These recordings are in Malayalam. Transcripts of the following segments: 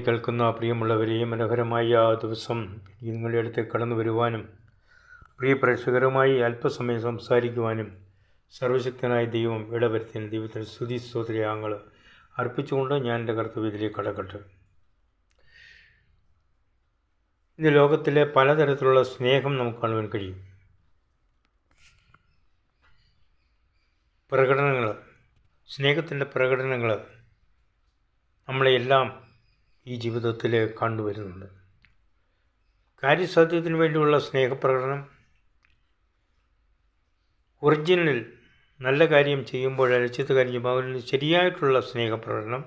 കേൾക്കുന്ന പ്രിയമുള്ളവരെയും മനോഹരമായ ആ ദിവസം നിങ്ങളുടെ അടുത്ത് കടന്നു വരുവാനും പ്രിയ പ്രേക്ഷകരുമായി അല്പസമയം സംസാരിക്കുവാനും സർവശക്തനായ ദൈവം ഇടവരുത്തിയ ദൈവത്തിന് സ്തുതി സ്തോത്രയാങ്ങൾ അർപ്പിച്ചുകൊണ്ട് ഞാൻ എൻ്റെ കർത്തവ്യത്തിലേക്ക് കടക്കട്ടെ. ഇന്ന് ലോകത്തിലെ പലതരത്തിലുള്ള സ്നേഹം നമുക്ക് കാണുവാൻ കഴിയും. പ്രകടനങ്ങൾ, സ്നേഹത്തിൻ്റെ പ്രകടനങ്ങൾ നമ്മളെല്ലാം ഈ ജീവിതത്തിൽ കണ്ടുവരുന്നുണ്ട്. കാര്യസാധ്യത്തിന് വേണ്ടിയുള്ള സ്നേഹപ്രകടനം, ഒറിജിനൽ നല്ല കാര്യം ചെയ്യുമ്പോൾ ചീത്ത കാര്യം ചെയ്യുമ്പോൾ അതിന് ശരിയായിട്ടുള്ള സ്നേഹപ്രകടനം,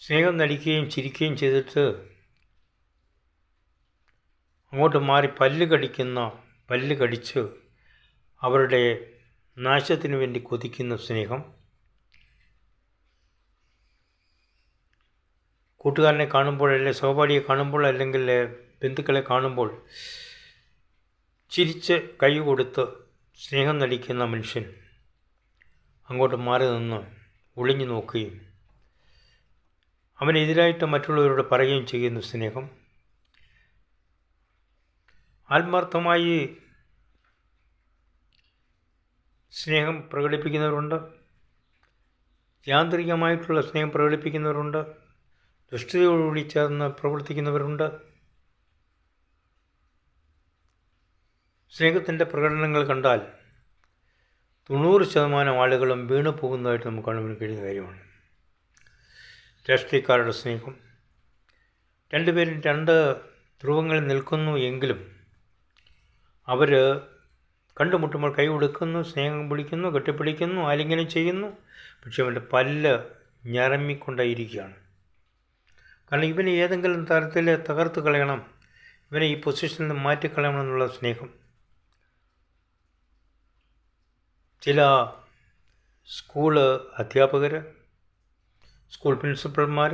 സ്നേഹം നടിക്കുകയും ചിരിക്കുകയും ചെയ്തിട്ട് അങ്ങോട്ട് മാറി പല്ല് കടിച്ച് അവരുടെ നാശത്തിന് വേണ്ടി കൊതിക്കുന്ന സ്നേഹം, കൂട്ടുകാരനെ കാണുമ്പോൾ അല്ലെങ്കിൽ സഹപാഠിയെ കാണുമ്പോൾ അല്ലെങ്കിൽ ബന്ധുക്കളെ കാണുമ്പോൾ ചിരിച്ച് കൈ കൊടുത്ത് സ്നേഹം നടിക്കുന്ന മനുഷ്യൻ അങ്ങോട്ട് മാറി നിന്ന് ഒളിഞ്ഞു നോക്കുകയും അവനെതിരായിട്ട് മറ്റുള്ളവരോട് പറയുകയും ചെയ്യുന്ന സ്നേഹം, ആത്മാർത്ഥമായി സ്നേഹം പ്രകടിപ്പിക്കുന്നവരുണ്ട്, യാന്ത്രികമായിട്ടുള്ള സ്നേഹം പ്രകടിപ്പിക്കുന്നവരുണ്ട്, ദുഷ്ടതയോടുകൂടി ചേർന്ന് പ്രവർത്തിക്കുന്നവരുണ്ട്. സ്നേഹത്തിൻ്റെ പ്രകടനങ്ങൾ കണ്ടാൽ 90% ആളുകളും വീണു പോകുന്നതായിട്ട് നമുക്ക് കാണുവാൻ കഴിയുന്ന കാര്യമാണ്. രാഷ്ട്രീയക്കാരുടെ സ്നേഹം, രണ്ടുപേരും രണ്ട് ധ്രുവങ്ങളിൽ നിൽക്കുന്നു എങ്കിലും അവർ കണ്ടുമുട്ടുമ്പോൾ കൈ കൊടുക്കുന്നു, സ്നേഹം പിടിക്കുന്നു, കെട്ടിപ്പിടിക്കുന്നു, ആലിംഗനം ചെയ്യുന്നു. പക്ഷെ അവൻ്റെ പല്ല് ഞരമ്മിക്കൊണ്ടായിരിക്കുകയാണ്. കാരണം ഇവനെ ഏതെങ്കിലും തരത്തിൽ തകർത്ത് കളയണം, ഇവനെ ഈ പൊസിഷനിൽ നിന്ന് മാറ്റിക്കളയണമെന്നുള്ള സ്നേഹം. ചില സ്കൂള് അധ്യാപകർ, സ്കൂൾ പ്രിൻസിപ്പൽമാർ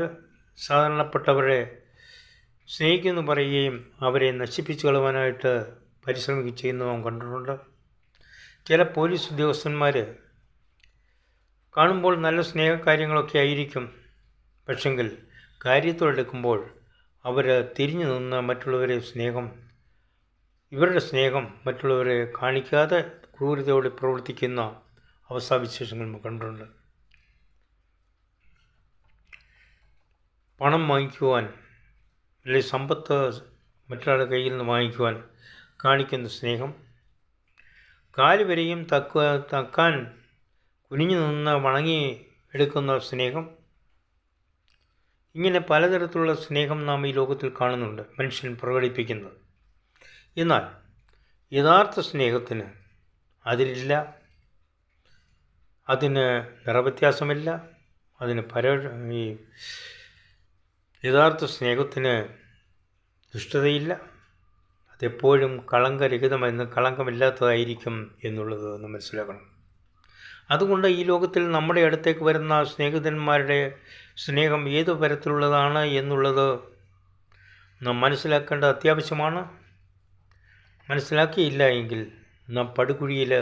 സാധാരണപ്പെട്ടവരെ സ്നേഹിക്കുമെന്ന് പറയുകയും അവരെ നശിപ്പിച്ചു കളയാനായിട്ട് പരിശ്രമിക്കുകയും ചെയ്യുന്നതും കണ്ടിട്ടുണ്ട്. ചില പോലീസ് ഉദ്യോഗസ്ഥന്മാർ കാണുമ്പോൾ നല്ല സ്നേഹകാര്യങ്ങളൊക്കെ ആയിരിക്കും, പക്ഷെങ്കിൽ കാര്യത്തോടെടുക്കുമ്പോൾ അവർ തിരിഞ്ഞു നിന്ന് ഇവരുടെ സ്നേഹം മറ്റുള്ളവരെ കാണിക്കാതെ ക്രൂരതയോടെ പ്രവർത്തിക്കുന്ന അവസ്ഥാവിശേഷങ്ങൾ നമുക്ക് കണ്ടിട്ടുണ്ട്. പണം വാങ്ങിക്കുവാൻ അല്ലെങ്കിൽ സമ്പത്ത് മറ്റൊരാളുടെ കയ്യിൽ നിന്ന് വാങ്ങിക്കുവാൻ കാണിക്കുന്ന സ്നേഹം, കാല് വരെയും തക്കാൻ കുനിഞ്ഞു നിന്ന് വണങ്ങി എടുക്കുന്ന സ്നേഹം, ഇങ്ങനെ പലതരത്തിലുള്ള സ്നേഹം നാം ഈ ലോകത്തിൽ കാണുന്നുണ്ട് മനുഷ്യൻ പ്രകടിപ്പിക്കുന്നത്. എന്നാൽ യഥാർത്ഥ സ്നേഹത്തിന് അതിരില്ല, അതിന് നിറവ്യത്യാസമില്ല, ഈ യഥാർത്ഥ സ്നേഹത്തിന് ദുഷ്ടതയില്ല, അതെപ്പോഴും കളങ്കമില്ലാത്തതായിരിക്കും എന്നുള്ളത് നാം മനസ്സിലാക്കണം. അതുകൊണ്ട് ഈ ലോകത്തിൽ നമ്മുടെ അടുത്തേക്ക് വരുന്ന സ്നേഹിതന്മാരുടെ സ്നേഹം ഏതു തരത്തിലുള്ളതാണ് എന്നുള്ളത് നാം മനസ്സിലാക്കേണ്ടത് അത്യാവശ്യമാണ്. മനസ്സിലാക്കിയില്ല എങ്കിൽ നാം പടുകുഴിയിൽ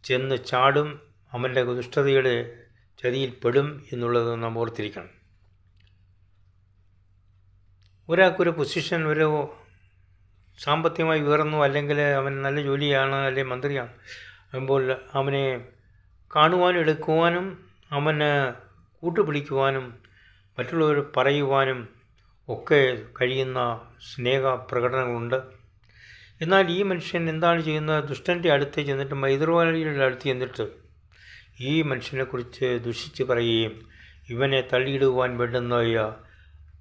ചെന്ന് ചാടും, അവൻ്റെ ദുഷ്ടതയുടെ ചതിയിൽപ്പെടും എന്നുള്ളത് നാം ഓർത്തിരിക്കണം. ഒരാൾക്കൊരു പൊസിഷൻ, ഒരു സാമ്പത്തികമായി ഉയർന്നു, അല്ലെങ്കിൽ അവൻ നല്ല ജോലിയാണ്, അല്ലെങ്കിൽ മന്ത്രിയാണ് ആകുമ്പോൾ അവനെ കാണുവാനും എടുക്കുവാനും അവന് കൂട്ടുപിടിക്കുവാനും മറ്റുള്ളവർ പറയുവാനും ഒക്കെ കഴിയുന്ന സ്നേഹ പ്രകടനങ്ങളുണ്ട്. എന്നാൽ ഈ മനുഷ്യൻ എന്താണ് ചെയ്യുന്നത്? ദുഷ്ടൻ്റെ അടുത്ത് ചെന്നിട്ട്, എതിർവാളിയുടെ അടുത്ത് ചെന്നിട്ട് ഈ മനുഷ്യനെക്കുറിച്ച് ദുഷിച്ച് പറയുകയും ഇവനെ തള്ളിയിടുവാൻ വേണ്ടുന്ന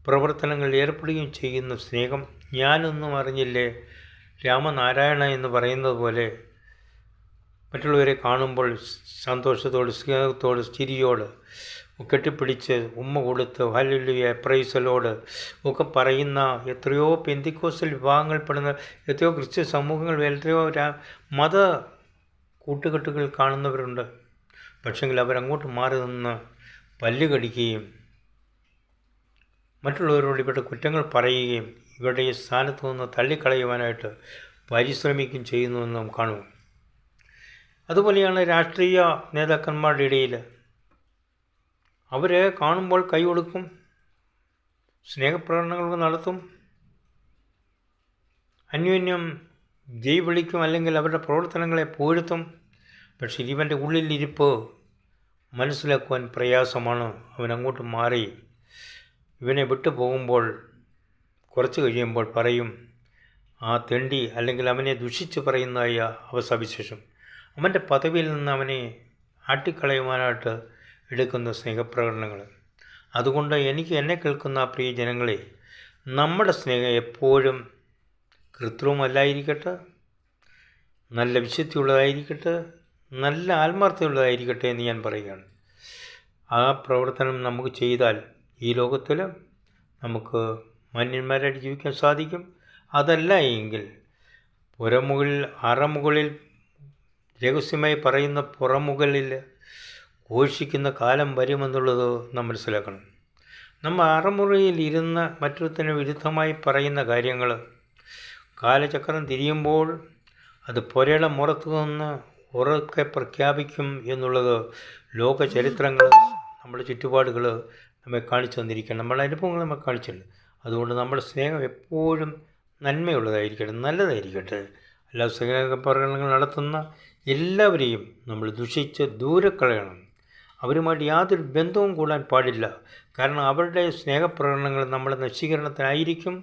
പ്രവർത്തനങ്ങളിൽ ഏർപ്പെടുകയും ചെയ്യുന്ന സ്നേഹം. ഞാനൊന്നും അറിഞ്ഞില്ലേ, രാമനാരായണ എന്ന് പറയുന്നത് പോലെ മറ്റുള്ളവരെ കാണുമ്പോൾ സന്തോഷത്തോട്, സ്നേഹത്തോട്, ചിരിയോട് കെട്ടിപ്പിടിച്ച് ഉമ്മ കൊടുത്ത് ഹല്ലേലൂയ പ്രൈസലോട് ഒക്കെ പറയുന്ന എത്രയോ പെന്തിക്കോസ്റ്റൽ വിഭാഗങ്ങളിൽപ്പെടുന്ന എത്രയോ ക്രിസ്ത്യൻ സമൂഹങ്ങൾ, എത്രയോ മത കൂട്ടുകെട്ടുകൾ കാണുന്നവരുണ്ട്. പക്ഷെങ്കിൽ അവരങ്ങോട്ട് മാറി നിന്ന് പല്ല് കടിക്കുകയും മറ്റുള്ളവരോട് ഇവരുടെ കുറ്റങ്ങൾ പറയുകയും ഇവരുടെ ഈ സ്ഥാനത്ത് നിന്ന് തള്ളിക്കളയുവാനായിട്ട് പരിശ്രമിക്കുകയും ചെയ്യുന്നുവെന്ന് നാം കാണും. അതുപോലെയാണ് രാഷ്ട്രീയ നേതാക്കന്മാരുടെ ഇടയിൽ അവരെ കാണുമ്പോൾ കൈ കൊടുക്കും, സ്നേഹപ്രകടനങ്ങൾ നടത്തും, അന്യോന്യം ജയ് വിളിക്കും, അല്ലെങ്കിൽ അവരുടെ പ്രവർത്തനങ്ങളെ പുകഴ്ത്തും. പക്ഷേ ഇവൻ്റെ ഉള്ളിലിരിപ്പ് മനസ്സിലാക്കുവാൻ പ്രയാസമാണ്. അവൻ അങ്ങോട്ട് മാറി ഇവനെ വിട്ടു പോകുമ്പോൾ കുറച്ച് കഴിയുമ്പോൾ പറയും, ആ തെണ്ടി അല്ലെങ്കിൽ അവനെ ദുഷിച്ച് പറയുന്നതായ അവസ്ഥാവിശേഷം അവൻ്റെ പദവിയിൽ നിന്ന് അവനെ ആട്ടിക്കളയുവാനായിട്ട് എടുക്കുന്ന സ്നേഹപ്രകടനങ്ങൾ. അതുകൊണ്ട് എനിക്ക് എന്നെ കേൾക്കുന്ന പ്രിയ ജനങ്ങളെ, നമ്മുടെ സ്നേഹം എപ്പോഴും കൃത്രിമമല്ലായിരിക്കട്ടെ, നല്ല വിശുദ്ധിയുള്ളതായിരിക്കട്ടെ, നല്ല ആത്മാർത്ഥതയുള്ളതായിരിക്കട്ടെ എന്ന് ഞാൻ പറയുകയാണ്. ആ പ്രവർത്തനം നമുക്ക് ചെയ്താൽ ഈ ലോകത്തിൽ നമുക്ക് മാന്യന്മാരായിട്ട് ജീവിക്കാൻ സാധിക്കും. അതല്ല എങ്കിൽ അറമുകളിൽ രഹസ്യമായി പറയുന്ന പുറമുകളിൽ ഘോഷിക്കുന്ന കാലം വരുമെന്നുള്ളത് നാം മനസ്സിലാക്കണം. നമ്മൾ അറമുറിയിൽ ഇരുന്ന് മറ്റൊരുത്തിന് വിരുദ്ധമായി പറയുന്ന കാര്യങ്ങൾ കാലചക്രം തിരിയുമ്പോൾ അത് പുരയുടെ മുറത്ത് നിന്ന് ഉറക്കെ പ്രഖ്യാപിക്കും എന്നുള്ളത് ലോക ചരിത്രങ്ങൾ, നമ്മുടെ ചുറ്റുപാടുകൾ നമ്മെ കാണിച്ചു തന്നിരിക്കണം, നമ്മുടെ അനുഭവങ്ങൾ നമ്മെ കാണിച്ചിട്ടുണ്ട്. അതുകൊണ്ട് നമ്മുടെ സ്നേഹം എപ്പോഴും നന്മയുള്ളതായിരിക്കട്ടെ, നല്ലതായിരിക്കട്ടെ. എല്ലാ സ്നേഹപ്രകടനങ്ങൾ നടത്തുന്ന എല്ലാവരെയും നമ്മൾ ദുഷിച്ച് ദൂരെ കളയണം. അവരുമായിട്ട് യാതൊരു ബന്ധവും കൂടാൻ പാടില്ല. കാരണം അവരുടെ സ്നേഹപ്രകടനങ്ങൾ നമ്മുടെ നശീകരണത്തിനായിരിക്കും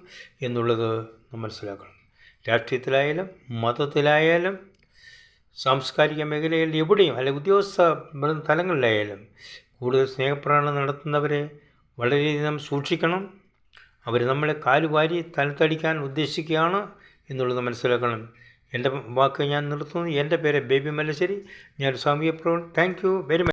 എന്നുള്ളത് നാം മനസ്സിലാക്കണം. രാഷ്ട്രീയത്തിലായാലും മതത്തിലായാലും സാംസ്കാരിക മേഖലയിൽ എവിടെയും, അല്ലെങ്കിൽ ഉദ്യോഗസ്ഥ തലങ്ങളിലായാലും കൂടുതൽ സ്നേഹപ്രകടനം നടത്തുന്നവരെ വളരെയധികം സൂക്ഷിക്കണം. അവർ നമ്മളെ കാലുവാരി തലത്തടിക്കാൻ ഉദ്ദേശിക്കുകയാണ് എന്നുള്ളത് മനസ്സിലാക്കണം. എൻ്റെ വാക്ക് ഞാൻ നിർത്തുന്നു. എൻ്റെ പേര് ബേബി മല്ലശ്ശേരി. ഞാൻ സാമൂഹ്യ പ്രവർത്തകൻ. Thank you very much.